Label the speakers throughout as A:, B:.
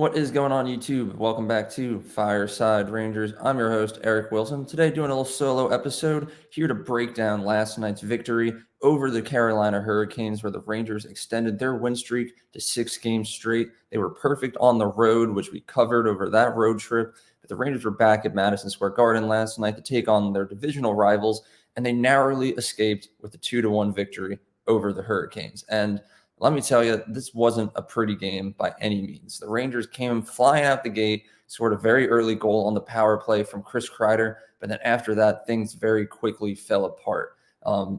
A: What is going on, YouTube? Welcome back to Fireside Rangers. I'm your host, Eric Wilson. Today, doing a little solo episode here to break down last night's victory over the Carolina Hurricanes, where the Rangers extended their win streak to 6 games straight. They were perfect on the road, which we covered over that road trip. But the Rangers were back at Madison Square Garden last night to take on their divisional rivals, and they narrowly escaped with a 2-1 victory over the Hurricanes. And let me tell you, this wasn't a pretty game by any means. The Rangers came flying out the gate, scored a very early goal on the power play from Chris Kreider, but then after that, things very quickly fell apart.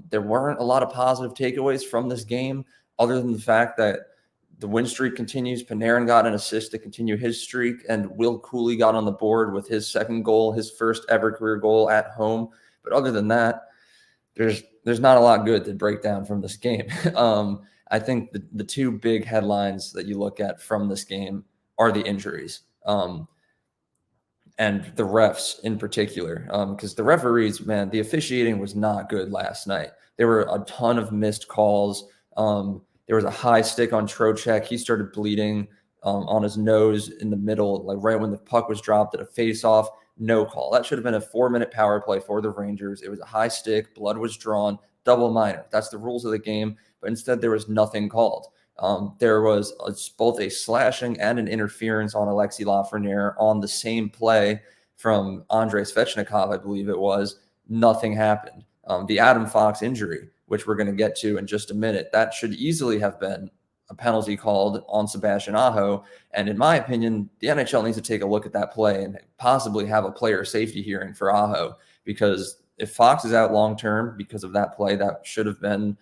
A: There weren't a lot of positive takeaways from this game, other than the fact that the win streak continues. Panarin got an assist to continue his streak, and Will Cooley got on the board with his second goal, his first ever career goal at home. But other than that, there's not a lot good to break down from this game. I think the two big headlines that you look at from this game are the injuries and the refs in particular, because the referees, man, the officiating was not good last night. There were a ton of missed calls. There was a high stick on Trocheck. He started bleeding on his nose in the middle, like right when the puck was dropped at a face-off. No call. That should have been a 4-minute power play for the Rangers. It was a high stick. Blood was drawn. Double minor. That's the rules of the game. But instead, there was nothing called. There was both a slashing and an interference on Alexis Lafreniere on the same play from Andrei Svechnikov, I believe it was. Nothing happened. The Adam Fox injury, which we're going to get to in just a minute, that should easily have been a penalty called on Sebastian Aho. And in my opinion, the NHL needs to take a look at that play and possibly have a player safety hearing for Aho, because if Fox is out long-term because of that play, that should have been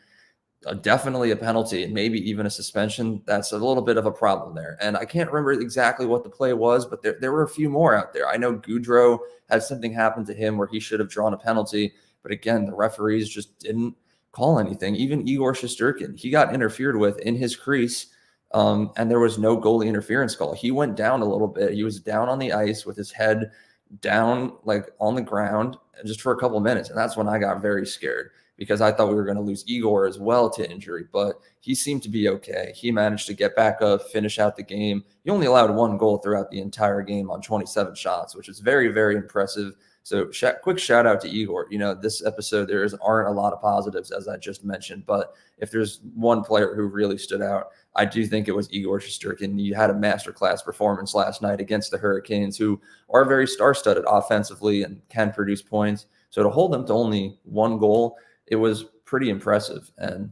A: definitely a penalty and maybe even a suspension. That's a little bit of a problem there. And I can't remember exactly what the play was, but there were a few more out there. I know Goudreau had something happen to him where he should have drawn a penalty, but again, the referees just didn't call anything. Even Igor Shesterkin, he got interfered with in his crease, and there was no goalie interference call. He went down a little bit. He was down on the ice with his head down, like on the ground, just for a couple of minutes. And that's when I got very scared, because I thought we were going to lose Igor as well to injury, but he seemed to be okay. He managed to get back up, finish out the game. He only allowed 1 goal throughout the entire game on 27 shots, which is very, very impressive. So quick shout out to Igor. You know, this episode, aren't a lot of positives, as I just mentioned, but if there's one player who really stood out, I do think it was Igor Shesterkin. He had a masterclass performance last night against the Hurricanes, who are very star-studded offensively and can produce points. So to hold them to only 1 goal, it was pretty impressive. And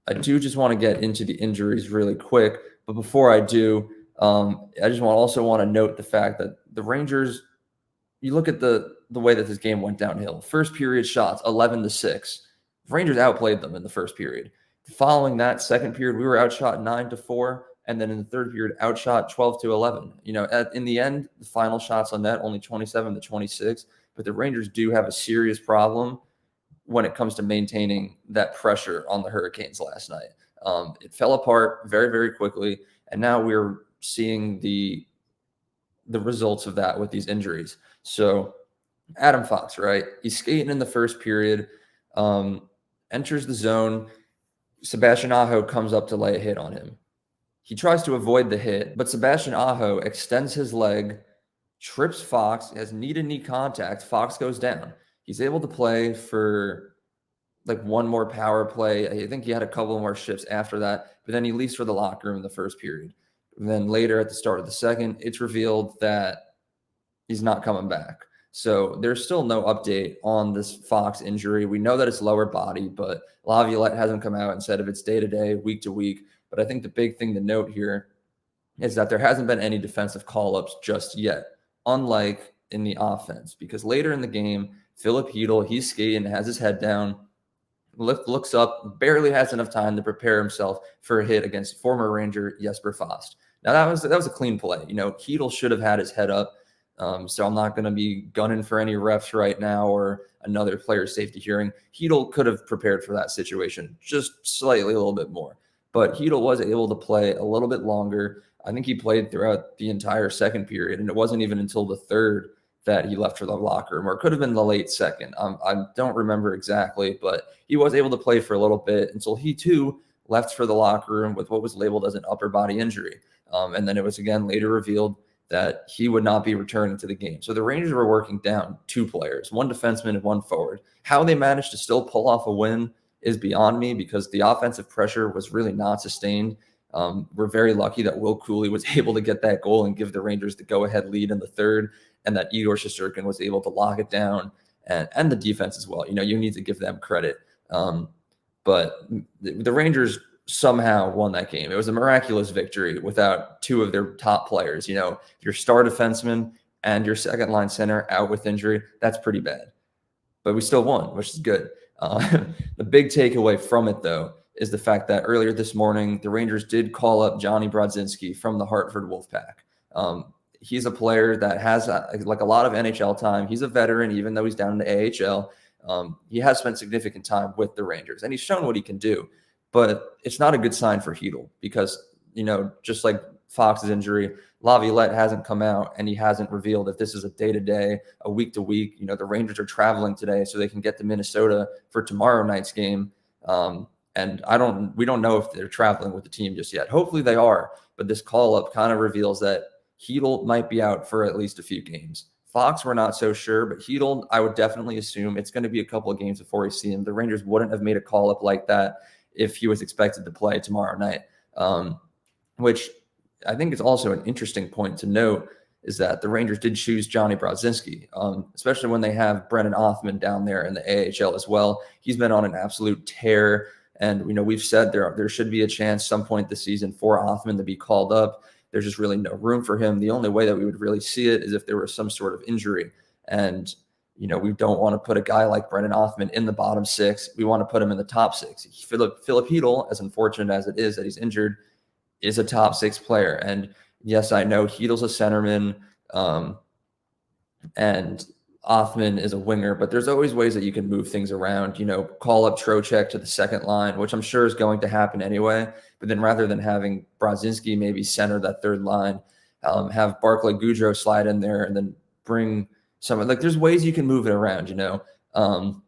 A: I do just want to get into the injuries really quick. But before I do, I just want to note the fact that the Rangers, you look at the way that this game went downhill. First period shots, 11-6. Rangers outplayed them in the first period. Following that second period, we were outshot 9-4. And then in the third period, outshot 12-11. You know, in the end, the final shots on net, only 27-26. But the Rangers do have a serious problem when it comes to maintaining that pressure on the Hurricanes last night. It fell apart very, very quickly, and now we're seeing the results of that with these injuries. So Adam Fox, right? He's skating in the first period, enters the zone. Sebastian Aho comes up to lay a hit on him. He tries to avoid the hit, but Sebastian Aho extends his leg, trips Fox, has knee-to-knee contact. Fox goes down. He's able to play for like 1 more power play. I think he had a couple more shifts after that, but then he leaves for the locker room in the first period. And then later at the start of the second, it's revealed that he's not coming back. So there's still no update on this Fox injury. We know that it's lower body, but Laviolette hasn't come out and said if it's day-to-day, week-to-week. But I think the big thing to note here is that there hasn't been any defensive call-ups just yet, unlike in the offense, because later in the game, Philip Hedl, he's skating, has his head down, looks up, barely has enough time to prepare himself for a hit against former Ranger Jesper Fast. Now, that was a clean play. You know, Hedl should have had his head up, so I'm not going to be gunning for any refs right now or another player safety hearing. Hedl could have prepared for that situation just slightly a little bit more. But Hedl was able to play a little bit longer. I think he played throughout the entire second period, and it wasn't even until the third that he left for the locker room, or it could have been the late second. I don't remember exactly, but he was able to play for a little bit until he too left for the locker room with what was labeled as an upper body injury. And then it was again later revealed that he would not be returning to the game. So the Rangers were working down 2 players, 1 defenseman and 1 forward. How they managed to still pull off a win is beyond me, because the offensive pressure was really not sustained. We're very lucky that Will Cooley was able to get that goal and give the Rangers the go-ahead lead in the third, and that Igor Shesterkin was able to lock it down, and the defense as well. You need to give them credit. But the Rangers somehow won that game. It was a miraculous victory without 2 of their top players. Your star defenseman and your second line center out with injury. That's pretty bad. But we still won, which is good. The big takeaway from it, though, is the fact that earlier this morning, the Rangers did call up Johnny Brodzinski from the Hartford Wolfpack. He's a player that has like a lot of NHL time. He's a veteran, even though he's down in the AHL. He has spent significant time with the Rangers, and he's shown what he can do. But it's not a good sign for Hedl because, just like Fox's injury, Laviolette hasn't come out and he hasn't revealed if this is a day-to-day, a week-to-week. The Rangers are traveling today so they can get to Minnesota for tomorrow night's game. And we don't know if they're traveling with the team just yet. Hopefully they are, but this call-up kind of reveals that Hedl might be out for at least a few games. Fox, we're not so sure, but Hedl, I would definitely assume it's going to be a couple of games before we see him. The Rangers wouldn't have made a call-up like that if he was expected to play tomorrow night, which I think is also an interesting point to note, is that the Rangers did choose Johnny Brodzinski, especially when they have Brennan Othmann down there in the AHL as well. He's been on an absolute tear, and we've said there should be a chance some point this season for Othmann to be called up. There's just really no room for him. The only way that we would really see it is if there was some sort of injury, and we don't want to put a guy like Brennan Othmann in the bottom 6. We want to put him in the top 6. Philip Hedl, as unfortunate as it is that he's injured, is a top 6 player. And yes, I know Hedl's a centerman, and Othmann is a winger, but there's always ways that you can move things around, call up Trocheck to the second line, which I'm sure is going to happen anyway. But then rather than having Brodzinski maybe center that third line, have Barclay Goudreau slide in there and then bring someone, like there's ways you can move it around,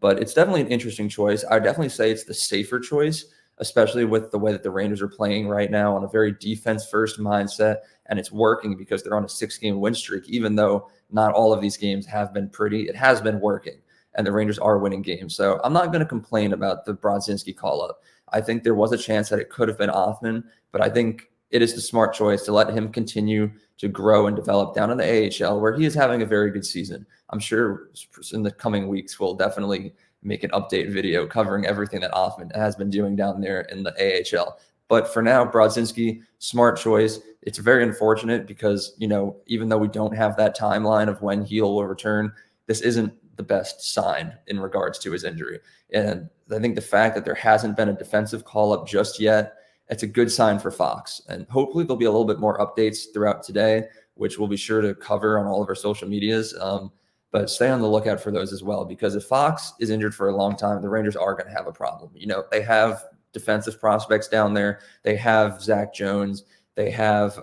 A: but it's definitely an interesting choice. I would definitely say it's the safer choice, especially with the way that the Rangers are playing right now on a very defense-first mindset, and it's working because they're on a 6-game win streak. Even though not all of these games have been pretty, it has been working, and the Rangers are winning games. So I'm not going to complain about the Brodzinski call-up. I think there was a chance that it could have been Othmann, but I think it is the smart choice to let him continue to grow and develop down in the AHL, where he is having a very good season. I'm sure in the coming weeks we'll definitely make an update video covering everything that Othmann has been doing down there in the AHL. But for now, Brodzinski, smart choice. It's very unfortunate because, even though we don't have that timeline of when Hedl will return, this isn't the best sign in regards to his injury. And I think the fact that there hasn't been a defensive call-up just yet, it's a good sign for Fox. And hopefully there'll be a little bit more updates throughout today, which we'll be sure to cover on all of our social medias. But stay on the lookout for those as well, because if Fox is injured for a long time, the Rangers are going to have a problem. They have defensive prospects down there. They have Zach Jones. They have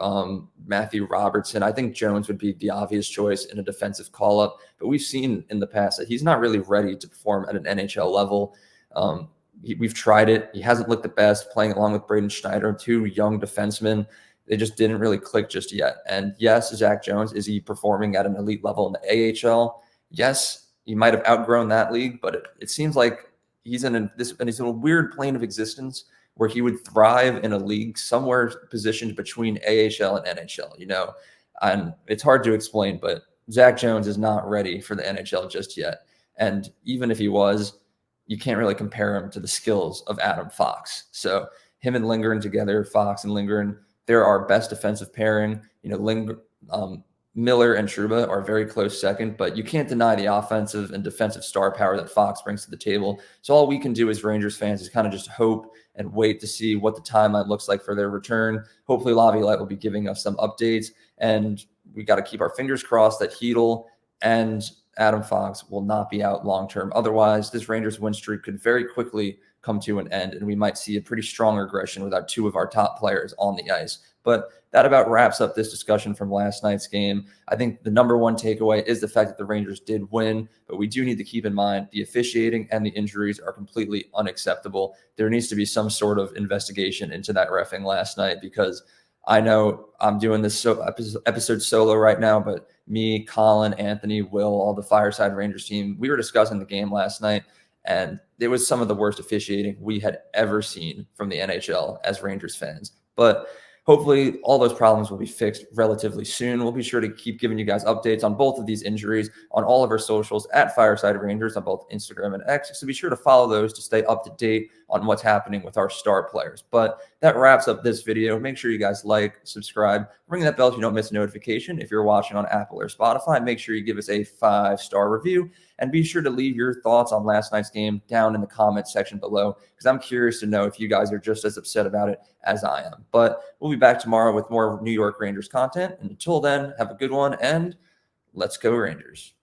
A: Matthew Robertson. I think Jones would be the obvious choice in a defensive call-up, but we've seen in the past that he's not really ready to perform at an NHL level. We've tried it. He hasn't looked the best playing along with Braden Schneider, 2 young defensemen. They just didn't really click just yet. And yes, Zach Jones, is he performing at an elite level in the AHL? Yes, he might have outgrown that league, but it seems like he's in a weird plane of existence where he would thrive in a league somewhere positioned between AHL and NHL, and it's hard to explain, but Zach Jones is not ready for the NHL just yet. And even if he was, you can't really compare him to the skills of Adam Fox. So him and Lindgren together, Fox and Lindgren, they're our best defensive pairing. Miller and Trouba are very close second, but you can't deny the offensive and defensive star power that Fox brings to the table. So all we can do as Rangers fans is kind of just hope and wait to see what the timeline looks like for their return. Hopefully Laviolette will be giving us some updates, and we got to keep our fingers crossed that Hedl and Adam Fox will not be out long-term. Otherwise, this Rangers win streak could very quickly come to an end, and we might see a pretty strong regression without two of our top players on the ice. But that about wraps up this discussion from last night's game. I think the number one takeaway is the fact that the Rangers did win, but we do need to keep in mind the officiating and the injuries are completely unacceptable. There needs to be some sort of investigation into that reffing last night, because I know I'm doing this episode solo right now, but me, Colin, Anthony, Will, all the Fireside Rangers team, we were discussing the game last night, and it was some of the worst officiating we had ever seen from the NHL as Rangers fans. But hopefully all those problems will be fixed relatively soon. We'll be sure to keep giving you guys updates on both of these injuries on all of our socials at Fireside Rangers on both Instagram and X. So be sure to follow those to stay up to date on what's happening with our star players. But that wraps up this video. Make sure you guys like, subscribe, ring that bell so you don't miss a notification. If you're watching on Apple or Spotify, make sure you give us a 5-star review, and be sure to leave your thoughts on last night's game down in the comments section below, because I'm curious to know if you guys are just as upset about it as I am. But we'll be back tomorrow with more New York Rangers content. And until then, have a good one, and let's go Rangers.